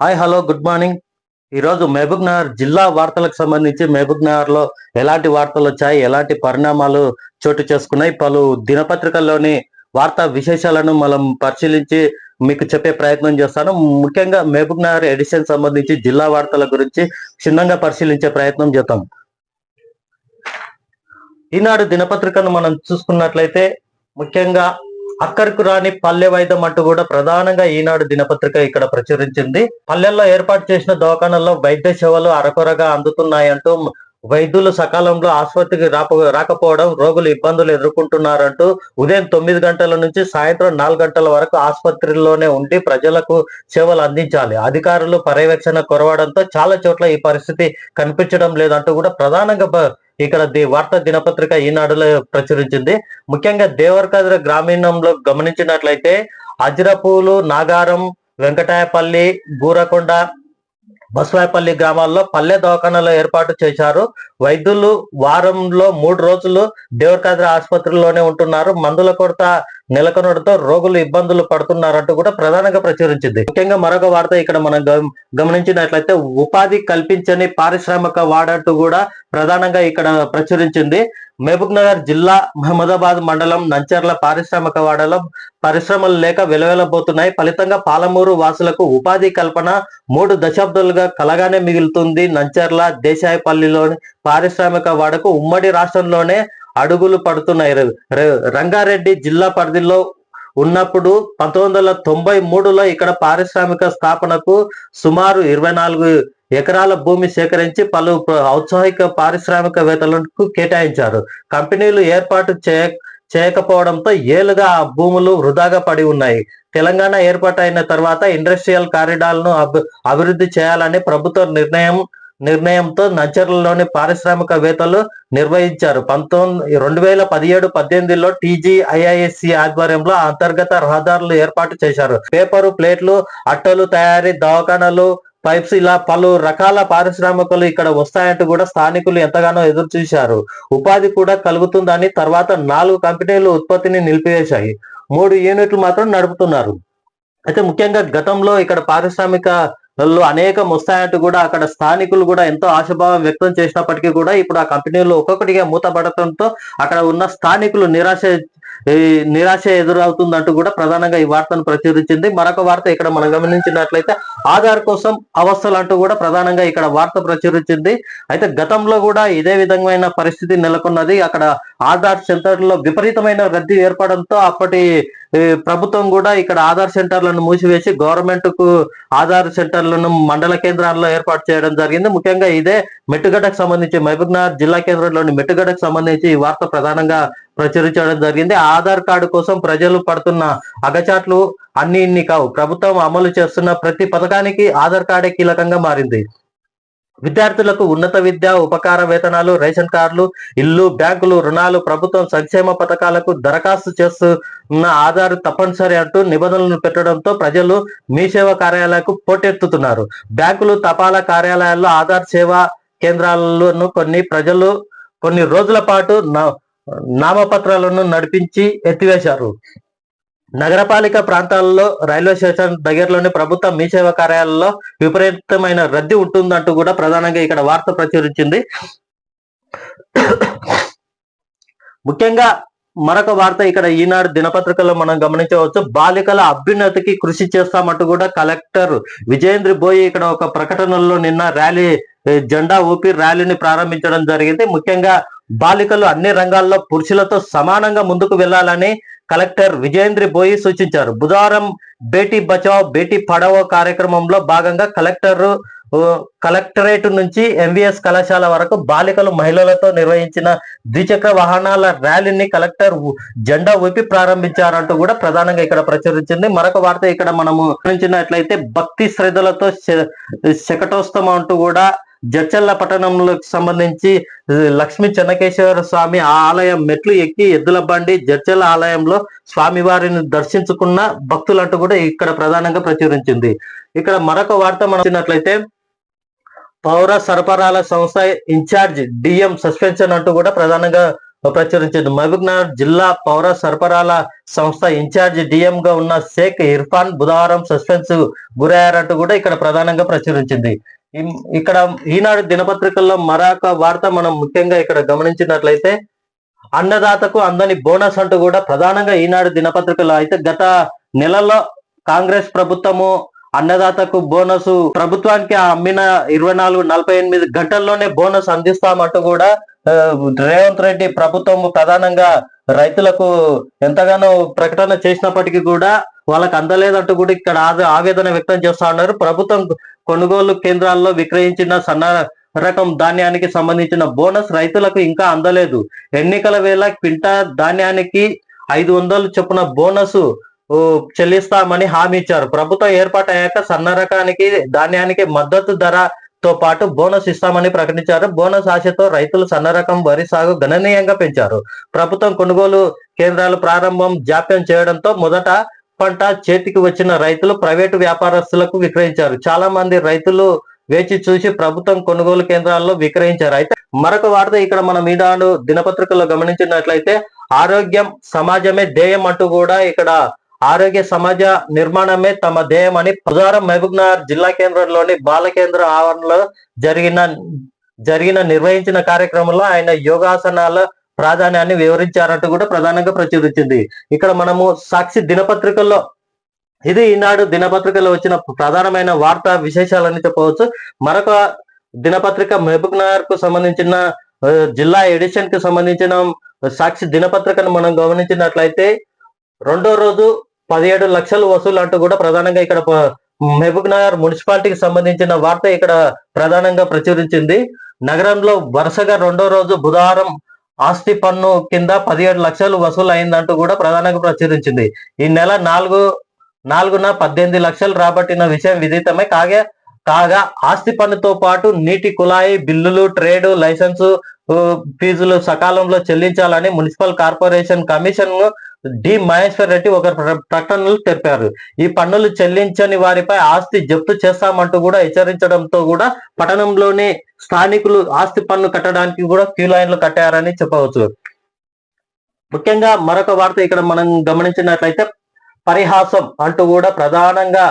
Hi hello good morning. ఈరోజు మహబూబ్ నగర్ జిల్లా వార్తలకు సంబంధించి మహబూబ్ నగర్ లో ఎలాంటి వార్తలు వచ్చాయి, ఎలాంటి పరిణామాలు చోటు చేసుకున్నాయి, పలు దినపత్రికల్లోని వార్తా విశేషాలను మనం పరిశీలించి మీకు చెప్పే ప్రయత్నం చేస్తాను. ముఖ్యంగా మహబూబ్ నగర్ ఎడిషన్ సంబంధించి జిల్లా వార్తల గురించి క్షుణ్ణంగా పరిశీలించే ప్రయత్నం చేద్దాం. ఈనాడు దినపత్రికను మనం చూసుకున్నట్లయితే ముఖ్యంగా అక్కరకు రాని పల్లె వైద్యం అంటూ కూడా ప్రధానంగా ఈనాడు దినపత్రిక ఇక్కడ ప్రచురించింది. పల్లెల్లో ఏర్పాటు చేసిన దవాఖానల్లో వైద్య సేవలు అరకొరగా అందుతున్నాయంటూ, వైద్యులు సకాలంలో ఆసుపత్రికి రాకపోవడం రోగులు ఇబ్బందులు ఎదుర్కొంటున్నారంటూ ఉదయం 9 గంటల నుంచి సాయంత్రం 4 గంటల వరకు ఆసుపత్రిలోనే ఉండి ప్రజలకు సేవలు అందించాలి. అధికారులు పర్యవేక్షణ కొరవడంతో చాలా చోట్ల ఈ పరిస్థితి కనిపించడం లేదంటూ కూడా ప్రధానంగా ఇక్కడ వార్తా దినపత్రిక ఈనాడులో ప్రచురించింది. ముఖ్యంగా దేవరకద్ర గ్రామీణంలో గమనించినట్లయితే అజిరపూలు, నాగారం, వెంకటాయపల్లి, గూరకొండ, బస్వాయపల్లి గ్రామాల్లో పల్లె దవాఖానాలు ఏర్పాటు చేశారు. వైద్యులు వారంలో 3 రోజులు దేవరకద్ర ఆసుపత్రిలోనే ఉంటున్నారు. మందుల కొరత నెలకొనడంతో రోగులు ఇబ్బందులు పడుతున్నారంటూ కూడా ప్రధానంగా ప్రచురించింది. ముఖ్యంగా మరొక వార్త ఇక్కడ మనం గమనించినట్లయితే ఉపాధి కల్పించని పారిశ్రామిక వాడంటూ కూడా ప్రధానంగా ఇక్కడ ప్రచురించింది. మహబూబ్ నగర్ జిల్లా మహమ్మదాబాద్ మండలం నంచర్ల పారిశ్రామిక వాడలో పరిశ్రమలు లేక వెలవెలబోతున్నాయి. ఫలితంగా పాలమూరు వాసులకు ఉపాధి కల్పన 3 దశాబ్దాలుగా కలగానే మిగులుతుంది. నంచర్ల దేశాయపల్లిలోని పారిశ్రామిక వాడకు ఉమ్మడి రాష్ట్రంలోనే అడుగులు పడుతున్నాయి. రంగారెడ్డి జిల్లా పరిధిలో ఉన్నప్పుడు 1993లో ఇక్కడ పారిశ్రామిక స్థాపనకు సుమారు 24 ఎకరాల భూమి సేకరించి పలు ఔత్సాహిక పారిశ్రామికవేత్తలకు కేటాయించారు. కంపెనీలు ఏర్పాటు చేయకపోవడంతో ఏళ్లుగా ఆ భూములు వృధాగా పడి ఉన్నాయి. తెలంగాణ ఏర్పాటైన తర్వాత ఇండస్ట్రియల్ కారిడార్లను అభివృద్ధి చేయాలని ప్రభుత్వ నిర్ణయంతో నంచర్లలోని పారిశ్రామికవేత్తలు నిర్వహించారు. 2017-18లో TGIISC ఆధ్వర్యంలో అంతర్గత రహదారులు ఏర్పాటు చేశారు. పేపరు, ప్లేట్లు, అట్టలు తయారీ, దవాఖానాలు, పైప్స్ ఇలా పలు రకాల పారిశ్రామికలు ఇక్కడ వస్తాయంటూ కూడా స్థానికులు ఎంతగానో ఎదురు చూశారు. ఉపాధి కూడా కలుగుతుందని తర్వాత 4 కంపెనీలు ఉత్పత్తిని నిలిపివేశాయి. 3 యూనిట్లు మాత్రం నడుపుతున్నారు. అయితే ముఖ్యంగా గతంలో ఇక్కడ పారిశ్రామిక అనేకం వస్తాయంటూ కూడా అక్కడ స్థానికులు కూడా ఎంతో ఆశాభావం వ్యక్తం చేసినప్పటికీ కూడా ఇప్పుడు ఆ కంపెనీలు ఒక్కొక్కటిగా మూతపడటంతో అక్కడ ఉన్న స్థానికులు నిరాశ ఎదురవుతుందంటూ కూడా ప్రధానంగా ఈ వార్తను ప్రచురించింది. మరొక వార్త ఇక్కడ మనం గమనించినట్లయితే ఆధార్ కోసం అవస్థలు అంటూ కూడా ప్రధానంగా ఇక్కడ వార్త ప్రచురించింది. అయితే గతంలో కూడా ఇదే విధమైన పరిస్థితి నెలకొన్నది. అక్కడ ఆధార్ సెంటర్లో విపరీతమైన రద్దీ ఏర్పడంతో అప్పటి ప్రభుత్వం కూడా ఇక్కడ ఆధార్ సెంటర్లను మూసివేసి గవర్నమెంట్ కు ఆధార్ సెంటర్లను మండల కేంద్రాల్లో ఏర్పాటు చేయడం జరిగింది. ముఖ్యంగా ఇదే మెట్టుగడ్డకు సంబంధించి మహబూబ్ నగర్ జిల్లా కేంద్రంలోని మెట్టుగడ్డకు సంబంధించి ఈ వార్త ప్రధానంగా ప్రచురించడం జరిగింది. ఆధార్ కార్డు కోసం ప్రజలు పడుతున్న అగచాట్లు ఇన్ని కావు. ప్రభుత్వం అమలు చేస్తున్న ప్రతి పథకానికి ఆధార్ కార్డే కీలకంగా మారింది. విద్యార్థులకు ఉన్నత విద్య, ఉపకార వేతనాలు, రేషన్ కార్డులు, ఇల్లు, బ్యాంకులు, రుణాలు, ప్రభుత్వం సంక్షేమ పథకాలకు దరఖాస్తు చేస్తున్న ఆధార్ తప్పనిసరి అంటూ నిబంధనలు పెట్టడంతో ప్రజలు మీ సేవా కార్యాలయాలకు పోటెత్తుతున్నారు. బ్యాంకులు, తపాలా కార్యాలయాల్లో ఆధార్ సేవా కేంద్రాలను కొన్ని రోజుల పాటు నామపత్రాలను నడిపించి ఎత్తివేశారు. నగరపాలిక ప్రాంతాల్లో రైల్వే స్టేషన్ దగ్గరలోని ప్రభుత్వ మీ సేవా కార్యాలయాల్లో విపరీతమైన రద్దీ ఉంటుందంటూ కూడా ప్రధానంగా ఇక్కడ వార్త ప్రచురించింది. ముఖ్యంగా మరొక వార్త ఇక్కడ ఈనాడు దినపత్రికలో మనం గమనించవచ్చు. బాలికల అభ్యున్నతికి కృషి చేస్తామంటూ కూడా కలెక్టర్ విజయేంద్ర బోయి ఇక్కడ ఒక ప్రకటనలో నిన్న జెండా ఊపి ర్యాలీని ప్రారంభించడం జరిగింది. ముఖ్యంగా బాలికలు అన్ని రంగాల్లో పురుషులతో సమానంగా ముందుకు వెళ్లాలని కలెక్టర్ విజయేంద్ర బోయి సూచించారు. బుధవారం బేటీ బచావో బేటీ పడావో కార్యక్రమంలో భాగంగా కలెక్టరేట్ నుంచి MVS కళాశాల వరకు బాలికలు, మహిళలతో నిర్వహించిన ద్విచక్ర వాహనాల ర్యాలీని కలెక్టర్ జెండా ఊపి ప్రారంభించారంటూ కూడా ప్రధానంగా ఇక్కడ ప్రచురించింది. మరొక వార్త ఇక్కడ మనము గమనించినట్లయితే భక్తి శ్రద్ధలతో శకటోత్సవం అంటూ కూడా జడ్చర్ల పట్టణంలోకి సంబంధించి లక్ష్మీ చెన్నకేశ్వర స్వామి ఆలయం మెట్లు ఎక్కి ఎద్దుల బండి జడ్చర్ల ఆలయంలో స్వామివారిని దర్శించుకున్న భక్తులంటూ కూడా ఇక్కడ ప్రధానంగా ప్రచురించింది. ఇక్కడ మరొక వార్త మనం చూసినట్లయితే పౌర సరఫరాల సంస్థ ఇన్ఛార్జ్ DM సస్పెన్షన్ అంటూ కూడా ప్రధానంగా ప్రచురించింది. మహబూబ్నగర్ జిల్లా పౌర సరఫరాల సంస్థ ఇన్ఛార్జి డిఎం గా ఉన్న షేక్ ఇర్ఫాన్ బుధవారం సస్పెన్స్ గురయ్యారంటూ కూడా ఇక్కడ ప్రధానంగా ప్రచురించింది. ఇక్కడ ఈనాడు దినపత్రికల్లో మరొక వార్త మనం ముఖ్యంగా ఇక్కడ గమనించినట్లయితే అన్నదాతకు అందని బోనస్ అంటూ కూడా ప్రధానంగా ఈనాడు దినపత్రికలో అయితే గత నెలలో కాంగ్రెస్ ప్రభుత్వము అన్నదాతకు బోనస్ ప్రభుత్వానికి అమ్మిన 24-48 గంటల్లోనే బోనస్ అందిస్తామంటూ కూడా రేవంత్ రెడ్డి ప్రభుత్వం ప్రధానంగా రైతులకు ఎంతగానో ప్రకటన చేసినప్పటికీ కూడా వాళ్ళకి అందలేదంటూ కూడా ఇక్కడ ఆవేదన వ్యక్తం చేస్తా ఉన్నారు. ప్రభుత్వం కొనుగోలు కేంద్రాల్లో విక్రయించిన సన్న రకం ధాన్యానికి సంబంధించిన బోనస్ రైతులకు ఇంకా అందలేదు. ఎన్నికల వేళ క్వింటా ధాన్యానికి 500 చొప్పున బోనస్ చెల్లిస్తామని హామీ ఇచ్చారు. ప్రభుత్వం ఏర్పాటయ్యాక సన్న రకానికి ధాన్యానికి మద్దతు ధరతో పాటు బోనస్ ఇస్తామని ప్రకటించారు. బోనస్ ఆశతో రైతులు సన్న రకం వరి సాగు గణనీయంగా పెంచారు. ప్రభుత్వం కొనుగోలు కేంద్రాలు ప్రారంభం జాప్యం చేయడంతో మొదట పంట చేతికి వచ్చిన రైతులు ప్రైవేటు వ్యాపారస్తులకు విక్రయించారు. చాలా మంది రైతులు వేచి చూసి ప్రభుత్వం కొనుగోలు కేంద్రాల్లో విక్రయించారు. అయితే మరొక వార్త ఇక్కడ మనం ఈనాడు దినపత్రికల్లో గమనించినట్లయితే ఆరోగ్యం సమాజమే ధ్యేయం అంటూ కూడా ఇక్కడ ఆరోగ్య సమాజ నిర్మాణమే తమ ధ్యేయం అని బుధవారం మహబూబ్నగర్ జిల్లా కేంద్రంలోని బాల కేంద్ర ఆవరణలో నిర్వహించిన కార్యక్రమంలో ఆయన యోగాసనాల ప్రాధాన్యాన్ని వివరించారంటూ కూడా ప్రధానంగా ప్రచురించింది. ఇక్కడ మనము సాక్షి దినపత్రికల్లో ఇది ఈనాడు దినపత్రికలో వచ్చిన ప్రధానమైన వార్తా విశేషాలని చెప్పవచ్చు. మరొక దినపత్రిక మహబూబ్నగర్ కు సంబంధించిన జిల్లా ఎడిషన్ కు సంబంధించిన సాక్షి దినపత్రికను మనం గమనించినట్లయితే రెండో రోజు 17 లక్షలు వసూలు అంటూ కూడా ప్రధానంగా ఇక్కడ మహబూబ్నగర్ మున్సిపాలిటీకి సంబంధించిన వార్త ఇక్కడ ప్రధానంగా ప్రచురించింది. నగరంలో వరుసగా రెండో రోజు బుధవారం ఆస్తి పన్ను కింద 17 లక్షలు వసూలు అయిందంటూ కూడా ప్రధానంగా ప్రచురించింది. ఈ నెల 4న 18 లక్షలు రాబట్టిన విషయం విదితమే. కాగా ఆస్తి పన్నుతో పాటు నీటి కుళాయి బిల్లులు, ట్రేడ్ లైసెన్సు ఫీజులు సకాలంలో చెల్లించాలని municipal corporation commission D Maheshwar Reddy ఒక ప్రకటనలు తెలిపారు. ఈ పన్నులు చెల్లించని వారిపై ఆస్తి జప్తు చేస్తామంటూ కూడా హెచ్చరించడంతో కూడా పట్టణంలోని స్థానికులు ఆస్తి పన్ను కట్టడానికి కూడా క్యూ లైన్లు కట్టారని చెప్పవచ్చు. ముఖ్యంగా మరొక వార్త ఇక్కడ మనం గమనించినట్లయితే పరిహాసం అంటూ కూడా ప్రధానంగా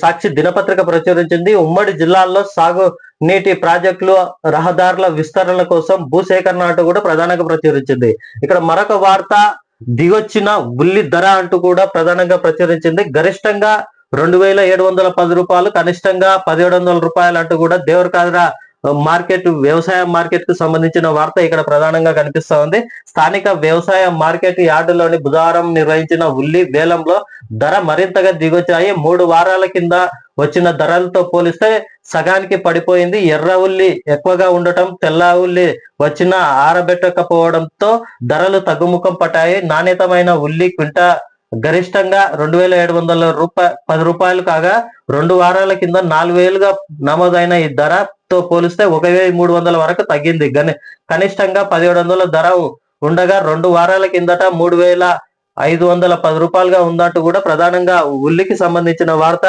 సాక్షి దినపత్రిక ప్రచురించింది. ఉమ్మడి జిల్లాల్లో సాగు నీటి ప్రాజెక్టులు రహదారుల విస్తరణ కోసం భూసేకరణ అంటూ కూడా ప్రధానంగా ప్రచురించింది. ఇక్కడ మరొక వార్త దిగొచ్చిన ఉల్లి ధర అంటూ కూడా ప్రధానంగా ప్రచురించింది. గరిష్టంగా 2710 రూపాయలు, కనిష్టంగా 1700 రూపాయలు అంటూ కూడా దేవరకాద్ర మార్కెట్ వ్యవసాయ మార్కెట్ కు సంబంధించిన వార్త ఇక్కడ ప్రధానంగా కనిపిస్తా ఉంది. స్థానిక వ్యవసాయ మార్కెట్ యార్డులోని బుధవారం నిర్వహించిన ఉల్లి వేలంలో ధర మరింతగా దిగొచ్చాయి. 3 వారాల కింద వచ్చిన ధరలతో పోలిస్తే సగానికి పడిపోయింది. ఎర్ర ఉల్లి ఎక్కువగా ఉండటం, తెల్ల ఉల్లి వచ్చిన ఆరబెట్టకపోవడంతో ధరలు తగ్గుముఖం పట్టాయి. నాణ్యతమైన ఉల్లి క్వింటా గరిష్టంగా 2710 రూపాయలు కాగా 2 వారాల కింద 4000గా నమోదైన ఈ ధరతో పోలిస్తే 1300 వరకు తగ్గింది. కనిష్టంగా 1700 ధర ఉండగా 2 వారాల కిందట 3510 రూపాయలుగా ఉందంటూ కూడా ప్రధానంగా ఉల్లికి సంబంధించిన వార్త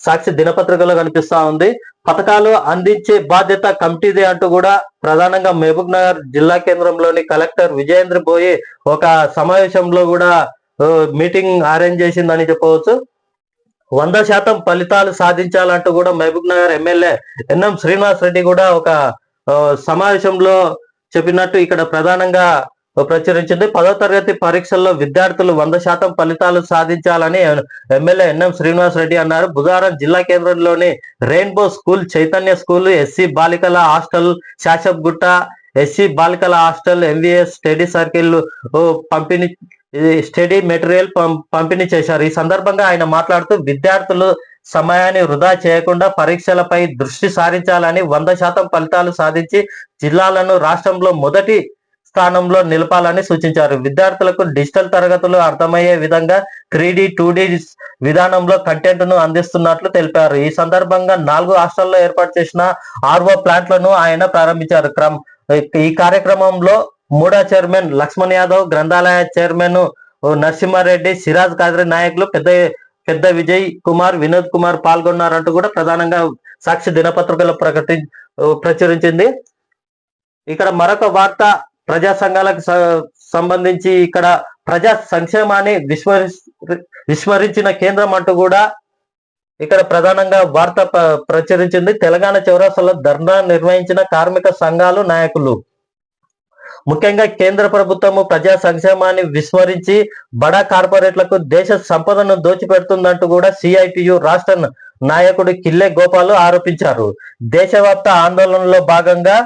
సాక్షి దినపత్రికలో కనిపిస్తా ఉంది. పథకాలు అందించే బాధ్యత కమిటీదే అంటూ కూడా ప్రధానంగా మహబూబ్నగర్ జిల్లా కేంద్రంలోని కలెక్టర్ విజయేంద్ర బోయి ఒక సమావేశంలో కూడా మీటింగ్ అరేంజ్ చేసిందని చెప్పవచ్చు. 100% ఫలితాలు సాధించాలంటూ కూడా మహబూబ్నగర్ ఎమ్మెల్యే ఎన్ఎం శ్రీనివాస్ రెడ్డి కూడా ఒక సమావేశంలో చెప్పినట్టు ఇక్కడ ప్రధానంగా ప్రచురించింది. 10వ తరగతి పరీక్షల్లో విద్యార్థులు 100% ఫలితాలు సాధించాలని ఎమ్మెల్యే ఎన్ఎం శ్రీనివాస్ రెడ్డి అన్నారు. బుధవారం జిల్లా కేంద్రంలోని rainbow school, Chaitanya school, SC బాలికల హాస్టల్, శాషబ్గుట్ట ఎస్సీ బాలికల hostel, MVS study circle study material పంపిణీ చేశారు. ఈ సందర్భంగా ఆయన మాట్లాడుతూ విద్యార్థులు సమయాన్ని వృధా చేయకుండా పరీక్షలపై దృష్టి సారించాలని, 100% ఫలితాలు సాధించి జిల్లాలను రాష్ట్రంలో మొదటి స్థానంలో నిలపాలని సూచించారు. విద్యార్థులకు డిజిటల్ తరగతులు అర్థమయ్యే విధంగా 3D 2D విధానంలో కంటెంట్ ను అందిస్తున్నట్లు తెలిపారు. ఈ సందర్భంగా 4 హాస్టల్లో ఏర్పాటు చేసిన ఆర్ఓ ప్లాంట్లను ఆయన ప్రారంభించారు. ఈ కార్యక్రమంలో మూడా చైర్మన్ లక్ష్మణ్ యాదవ్, గ్రంథాలయ చైర్మన్ నరసింహారెడ్డి, సిరాజ్ కాదరి నాయకులు పెద్ద విజయ్ కుమార్, వినోద్ కుమార్ పాల్గొన్నారంటూ కూడా ప్రధానంగా సాక్షి దినపత్రికలో ప్రచురించింది. ఇక్కడ మరొక వార్త ప్రజా సంఘాలకు సంబంధించి ఇక్కడ ప్రజా సంక్షేమాన్ని విస్మరించిన కేంద్రం అంటూ కూడా ఇక్కడ ప్రధానంగా వార్త ప్రచురించింది. తెలంగాణ చౌరస్తాలో ధర్నా నిర్వహించిన కార్మిక సంఘాలు నాయకులు. ముఖ్యంగా కేంద్ర ప్రభుత్వము ప్రజా సంక్షేమాన్ని విస్మరించి బడా కార్పొరేట్లకు దేశ సంపదను దోచిపెడుతుందంటూ కూడా సిఐటియు రాష్ట్ర నాయకుడు కిల్లె గోపాల్ ఆరోపించారు. దేశవ్యాప్త ఆందోళనలో భాగంగా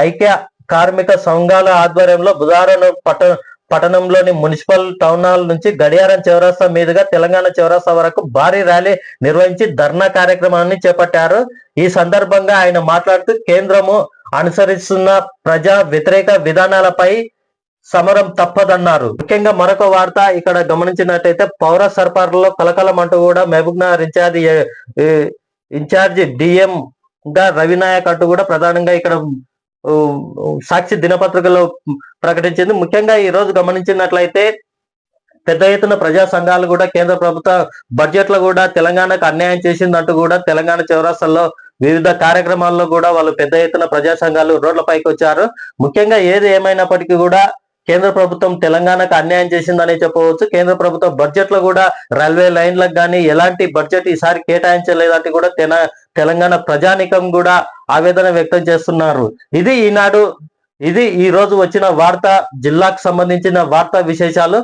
ఐక్య కార్మిక సంఘాల ఆధ్వర్యంలో బుధవారం పట్టణంలోని మున్సిపల్ టౌన్ హాల్ నుంచి గడియారం చౌరస్తా మీదుగా తెలంగాణ చౌరస్తా వరకు భారీ ర్యాలీ నిర్వహించి ధర్నా కార్యక్రమాన్ని చేపట్టారు. ఈ సందర్భంగా ఆయన మాట్లాడుతూ కేంద్రము అనుసరిస్తున్న ప్రజా వ్యతిరేక విధానాలపై సమరం తప్పదన్నారు. ముఖ్యంగా మరొక వార్త ఇక్కడ గమనించినట్టయితే పౌర సరఫరాలో కలకలం అంటూ కూడా మహబూబ్నగర్ ఇన్ఛార్జి డిఎం గా రవినాయక్ అంటూ కూడా ప్రధానంగా ఇక్కడ సాక్షి దినపత్రికలో ప్రకటించింది. ముఖ్యంగా ఈ రోజు గమనించినట్లయితే పెద్ద ఎత్తున ప్రజా సంఘాలు కూడా కేంద్ర ప్రభుత్వ బడ్జెట్ లో కూడా తెలంగాణకు అన్యాయం చేసిందంటూ కూడా తెలంగాణ చౌరస్తాలో వివిధ కార్యక్రమాల్లో కూడా వాళ్ళు పెద్ద ఎత్తున ప్రజా సంఘాలు రోడ్లపైకి వచ్చారు. ముఖ్యంగా ఏది ఏమైనప్పటికీ కూడా కేంద్ర ప్రభుత్వం తెలంగాణకు అన్యాయం చేసిందని చెప్పవచ్చు. కేంద్ర ప్రభుత్వ బడ్జెట్ లో కూడా రైల్వే లైన్లకు కానీ ఎలాంటి బడ్జెట్ ఈసారి కేటాయించలేదంటే కూడా తెలంగాణ ప్రజానికం కూడా ఆవేదన వ్యక్తం చేస్తున్నారు. ఇది ఈ రోజు వచ్చిన వార్త, జిల్లాకు సంబంధించిన వార్తా విశేషాలు.